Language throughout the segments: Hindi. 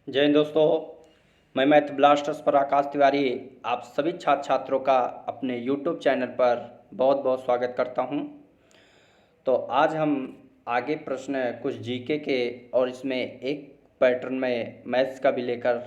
जय हिंद दोस्तों। मैं मैथ ब्लास्टर्स पर आकाश तिवारी आप सभी छात्र छात्रों का अपने YouTube चैनल पर बहुत बहुत स्वागत करता हूं। तो आज हम आगे प्रश्न कुछ जीके के और इसमें एक पैटर्न में मैथ्स का भी लेकर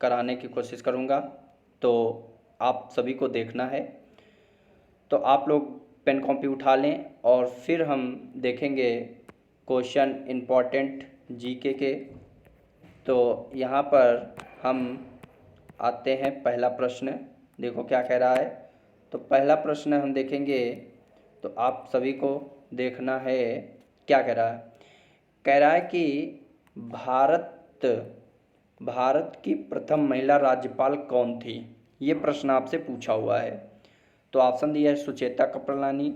कराने की कोशिश करूंगा। तो आप सभी को देखना है। तो आप लोग पेन कॉपी उठा लें और फिर हम देखेंगे क्वेश्चन इम्पोर्टेंट जीके के। तो यहाँ पर हम आते हैं पहला प्रश्न। देखो क्या कह रहा है। तो पहला प्रश्न हम देखेंगे तो आप सभी को देखना है क्या कह रहा है। कह रहा है कि भारत भारत की प्रथम महिला राज्यपाल कौन थी। ये प्रश्न आपसे पूछा हुआ है। तो ऑप्शन दिया है सुचेता कृपलानी,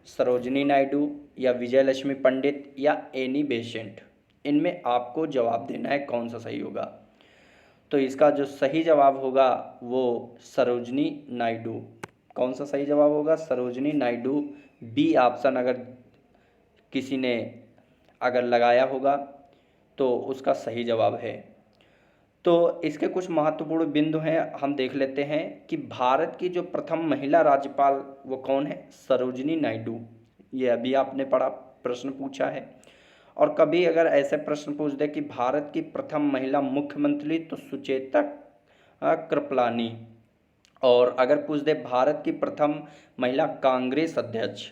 सरोजिनी नायडू या विजय लक्ष्मी पंडित या एनी बेसेंट। इनमें आपको जवाब देना है कौन सा सही होगा। तो इसका जो सही जवाब होगा वो सरोजिनी नायडू। कौन सा सही जवाब होगा? सरोजिनी नायडू। बी ऑप्शन अगर किसी ने अगर लगाया होगा तो उसका सही जवाब है। तो इसके कुछ महत्वपूर्ण बिंदु हैं, हम देख लेते हैं कि भारत की जो प्रथम महिला राज्यपाल वो कौन है? सरोजिनी नायडू। ये अभी आपने पढ़ा, प्रश्न पूछा है। और कभी अगर ऐसे प्रश्न पूछ दे कि भारत की प्रथम महिला मुख्यमंत्री तो सुचेता कृपलानी। और अगर पूछ दे भारत की प्रथम महिला कांग्रेस अध्यक्ष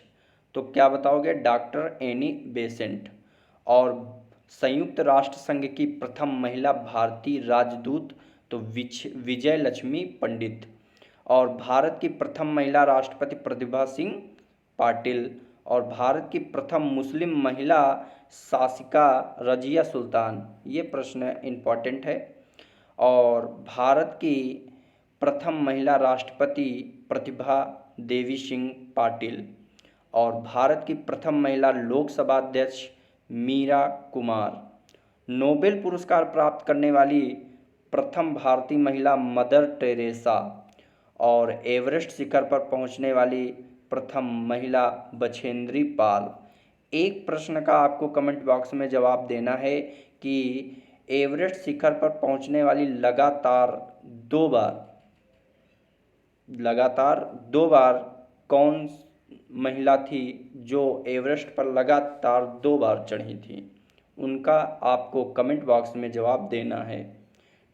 तो क्या बताओगे? Doctor Annie Besant. और संयुक्त राष्ट्र संघ की प्रथम महिला भारतीय राजदूत तो विजय लक्ष्मी पंडित। और भारत की प्रथम महिला राष्ट्रपति प्रतिभा सिंह पाटिल। और भारत की प्रथम मुस्लिम महिला शासिका रजिया सुल्तान। ये प्रश्न इम्पॉर्टेंट है। और भारत की प्रथम महिला राष्ट्रपति प्रतिभा देवी सिंह पाटिल। और भारत की प्रथम महिला लोकसभा अध्यक्ष मीरा कुमार। नोबेल पुरस्कार प्राप्त करने वाली प्रथम भारतीय महिला मदर टेरेसा। और एवरेस्ट शिखर पर पहुंचने वाली प्रथम महिला बछेंद्री पाल। एक प्रश्न का आपको कमेंट बॉक्स में जवाब देना है कि एवरेस्ट शिखर पर पहुंचने वाली लगातार दो बार कौन महिला थी जो एवरेस्ट पर लगातार 2 बार चढ़ी थी। उनका आपको कमेंट बॉक्स में जवाब देना है।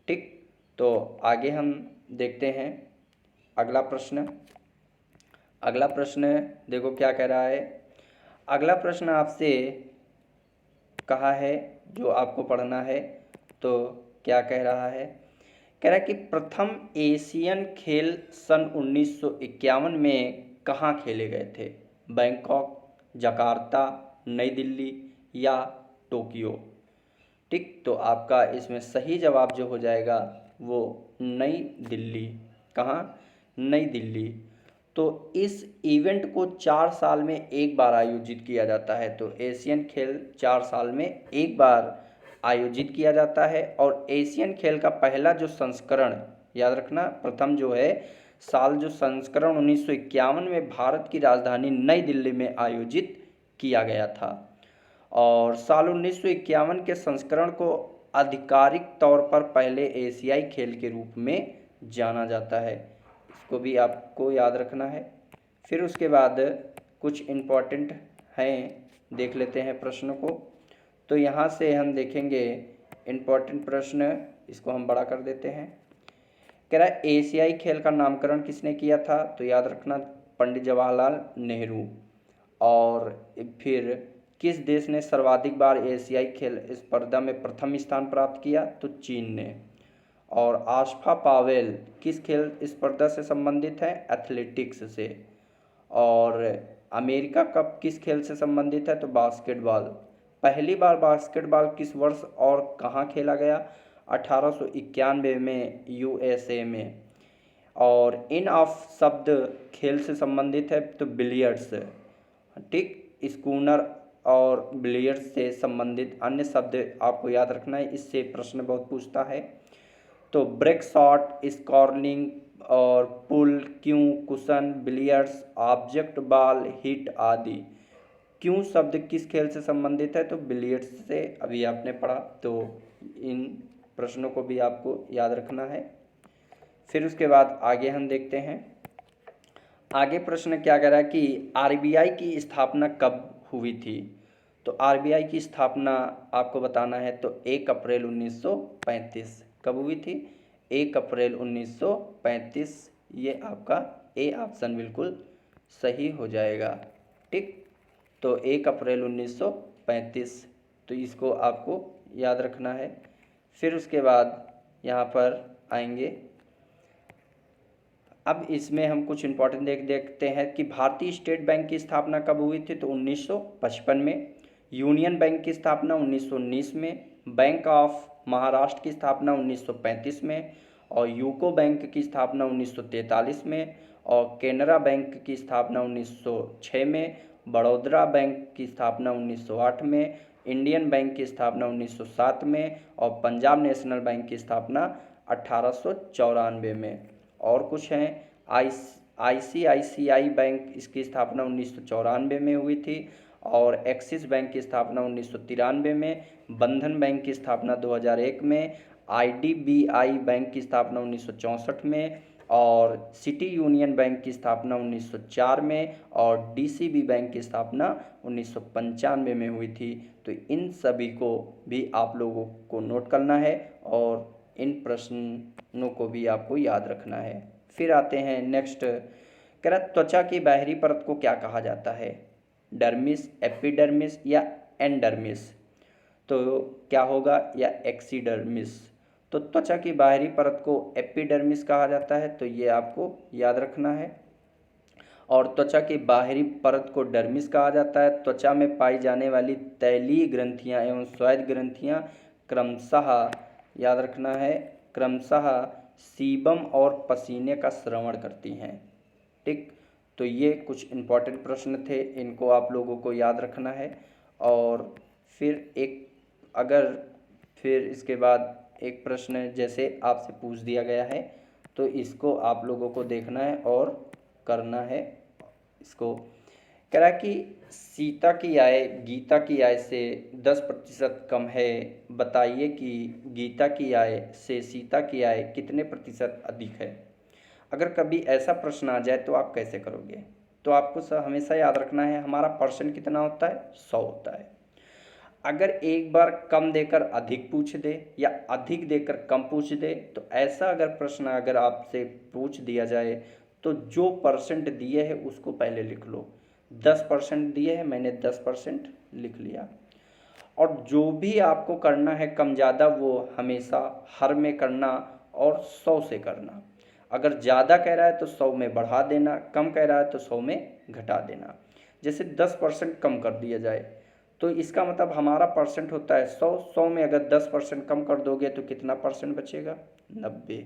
ठीक, तो आगे हम देखते हैं अगला प्रश्न। अगला प्रश्न देखो क्या कह रहा है। अगला प्रश्न आपसे कहा है जो आपको पढ़ना है। तो क्या कह रहा है? कह रहा है कि प्रथम एशियन खेल सन 1951 में कहाँ खेले गए थे? बैंकॉक, जकार्ता, नई दिल्ली या टोक्यो। ठीक, तो आपका इसमें सही जवाब जो हो जाएगा वो नई दिल्ली। कहाँ? नई दिल्ली। तो इस इवेंट को 4 साल में एक बार आयोजित किया जाता है। तो एशियन खेल 4 साल में एक बार आयोजित किया जाता है। और एशियन खेल का पहला जो संस्करण, याद रखना, प्रथम जो है साल जो संस्करण 1951 में भारत की राजधानी नई दिल्ली में आयोजित किया गया था। और साल 1951 के संस्करण को आधिकारिक तौर पर पहले एशियाई खेल के रूप में जाना जाता है। इसको भी आपको याद रखना है। फिर उसके बाद कुछ इम्पोर्टेंट हैं, देख लेते हैं प्रश्नों को। तो यहाँ से हम देखेंगे इम्पोर्टेंट प्रश्न, इसको हम बड़ा कर देते हैं। कह रहा है एशियाई खेल का नामकरण किसने किया था? तो याद रखना पंडित जवाहरलाल नेहरू। और फिर किस देश ने सर्वाधिक बार एशियाई खेल स्पर्धा में प्रथम स्थान प्राप्त किया? तो चीन ने। और आशफा पावेल किस खेल स्पर्धा से संबंधित है? एथलेटिक्स से। और अमेरिका कप किस खेल से संबंधित है? तो बास्केटबॉल। पहली बार बास्केटबॉल किस वर्ष और कहाँ खेला गया? 1891 में यूएसए में। और इन ऑफ शब्द खेल से संबंधित है तो बिलियर्ड्स। ठीक, स्कूनर और बिलियर्ड्स से संबंधित अन्य शब्द आपको याद रखना है, इससे प्रश्न बहुत पूछता है। तो ब्रेक शॉट, स्कॉर्लिंग और पुल, क्यों, cushion, billiards, object ball, hit आदि। क्यों शब्द किस खेल से संबंधित है? तो बिलियर्ड्स से, अभी आपने पढ़ा। तो इन प्रश्नों को भी आपको याद रखना है। फिर उसके बाद आगे हम देखते हैं। आगे प्रश्न क्या कह रहा है कि आरबीआई की स्थापना कब हुई थी। तो आरबीआई की स्थापना आपको बताना है, तो 1 अप्रैल 1935 कब हुई थी? 1 अप्रैल 1935। ये आपका ए ऑप्शन बिल्कुल सही हो जाएगा। ठीक, तो 1 अप्रैल 1935, तो इसको आपको याद रखना है। फिर उसके बाद यहाँ पर आएंगे। अब इसमें हम कुछ इंपॉर्टेंट देखते हैं कि भारतीय स्टेट बैंक की स्थापना कब हुई थी। तो 1955 में। यूनियन बैंक की स्थापना 1919 में। बैंक ऑफ महाराष्ट्र की स्थापना 1935 में। और यूको बैंक की स्थापना 1943 में। और केनरा बैंक की स्थापना 1906 में। बड़ौदा बैंक की स्थापना 1908 में। इंडियन बैंक की स्थापना 1907 में। और पंजाब नेशनल बैंक की स्थापना 1894 में। और कुछ हैं, आईसीआईसीआई बैंक, इसकी स्थापना 1994 में हुई थी। और एक्सिस बैंक की स्थापना 1993 में। बंधन बैंक की स्थापना 2001 में। आईडीबीआई बैंक की स्थापना 1964 में। और सिटी यूनियन बैंक की स्थापना 1904 में। और डीसीबी बैंक की स्थापना 1995 में हुई थी। तो इन सभी को भी आप लोगों को नोट करना है और इन प्रश्नों को भी आपको याद रखना है। फिर आते हैं नेक्स्ट, कह रहा त्वचा की बाहरी परत को क्या कहा जाता है? डर्मिस, एपिडर्मिस या एंडर्मिस? तो क्या होगा? या एक्सीडर्मिस। तो त्वचा की बाहरी परत को एपिडर्मिस कहा जाता है, तो ये आपको याद रखना है। और त्वचा की बाहरी परत को डर्मिस कहा जाता है। त्वचा में पाई जाने वाली तैलीय ग्रंथियां एवं स्वाद ग्रंथियां क्रमशः, याद रखना है, क्रमशः सीबम और पसीने का श्रवण करती हैं। ठीक, तो ये कुछ इम्पॉर्टेंट प्रश्न थे, इनको आप लोगों को याद रखना है। और फिर फिर इसके बाद एक प्रश्न जैसे आपसे पूछ दिया गया है, तो इसको आप लोगों को देखना है और करना है। इसको कह रहा है कि सीता की आय गीता की आय से 10% कम है, बताइए कि गीता की आय से सीता की आय कितने प्रतिशत अधिक है। अगर कभी ऐसा प्रश्न आ जाए तो आप कैसे करोगे? तो आपको हमेशा याद रखना है, हमारा परसेंट कितना होता है? 100 होता है। अगर एक बार कम देकर अधिक पूछ दे या अधिक देकर कम पूछ दे, तो ऐसा अगर प्रश्न अगर आपसे पूछ दिया जाए, तो जो परसेंट दिए है उसको पहले लिख लो। 10% दिए है, मैंने 10% लिख लिया। और जो भी आपको करना है कम ज़्यादा, वो हमेशा हर में करना और 100 से करना। अगर ज़्यादा कह रहा है तो 100 में बढ़ा देना, कम कह रहा है तो 100 में घटा देना। जैसे 10% कम कर दिया जाए, तो इसका मतलब हमारा परसेंट होता है 100। 100 में अगर 10% कम कर दोगे तो कितना परसेंट बचेगा? 90।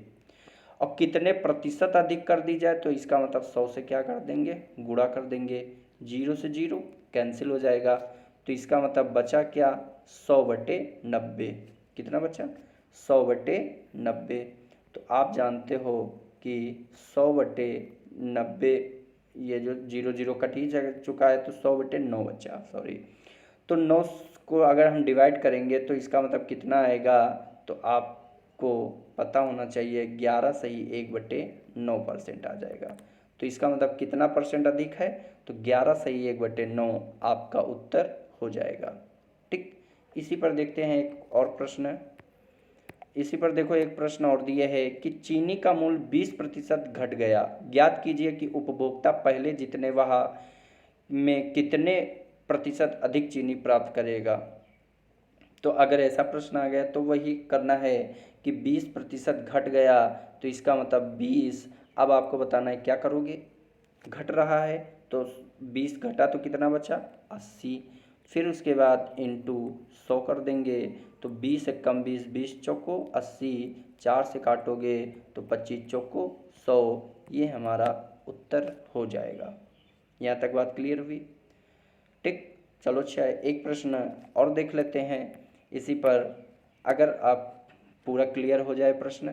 और कितने प्रतिशत अधिक कर दी जाए, तो इसका मतलब 100 से क्या कर देंगे? गुणा कर देंगे। 0 से 0 कैंसिल हो जाएगा, तो इसका मतलब बचा क्या? 100/90। कितना बचा? 100/90। तो आप जानते हो कि 100/90, ये जो 0 कट ही चुका है, तो 100/9 बचा, सॉरी। तो 9 को अगर हम डिवाइड करेंगे तो इसका मतलब कितना आएगा? तो आपको पता होना चाहिए, 11 सही 1/9% आ जाएगा। तो इसका मतलब कितना परसेंट अधिक है? तो 11 सही 1/9 आपका उत्तर हो जाएगा। ठीक, इसी पर देखते हैं एक और प्रश्न। इसी पर देखो, एक प्रश्न और दिए है कि चीनी का मूल्य 20% घट गया, ज्ञात कीजिए कि उपभोक्ता पहले जितने वह में कितने प्रतिशत अधिक चीनी प्राप्त करेगा। तो अगर ऐसा प्रश्न आ गया तो वही करना है कि 20% घट गया, तो इसका मतलब 20। अब आपको बताना है क्या करोगे। घट रहा है तो 20 घटा तो कितना बचा? 80। फिर उसके बाद इंटू 100 कर देंगे, तो 20 कम 20, 20 चौको 80, 4 से काटोगे तो 25 चौको 100। ये हमारा उत्तर हो जाएगा। यहाँ तक बात क्लियर हुई? ठीक, चलो अच्छा, एक प्रश्न और देख लेते हैं इसी पर। अगर आप पूरा क्लियर हो जाए प्रश्न,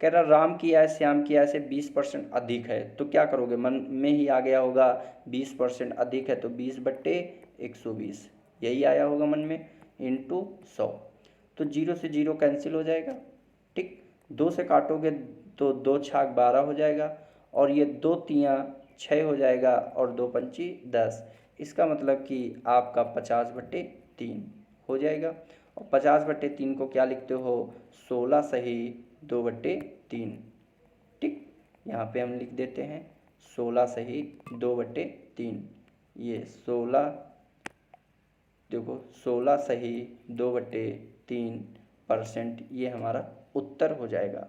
कह रहा राम की आय श्याम की आय से 20% अधिक है, तो क्या करोगे? मन में ही आ गया होगा 20% अधिक है तो 20/120, यही आया होगा मन में, इंटू 100। तो 0 से 0 कैंसिल हो जाएगा, ठीक, 2 से काटोगे तो 2 छाक 12 हो जाएगा, और ये 2 तियाँ 6 हो जाएगा, और 2 पंची 10। इसका मतलब कि आपका 50/3 हो जाएगा। और 50/3 को क्या लिखते हो, 16 सही 2/3। ठीक, यहाँ पे हम लिख देते हैं 16 सही 2/3। ये 16, देखो 16 सही 2/3%, ये हमारा उत्तर हो जाएगा।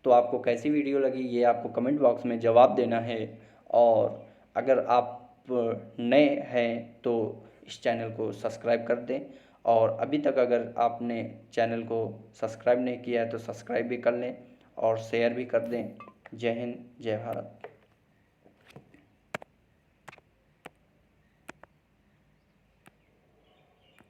तो आपको कैसी वीडियो लगी ये आपको कमेंट बॉक्स में जवाब देना है। और अगर आप नए हैं तो इस चैनल को सब्सक्राइब कर दें, और अभी तक अगर आपने चैनल को सब्सक्राइब नहीं किया है तो सब्सक्राइब भी कर लें और शेयर भी कर दें। जय हिंद, जय भारत।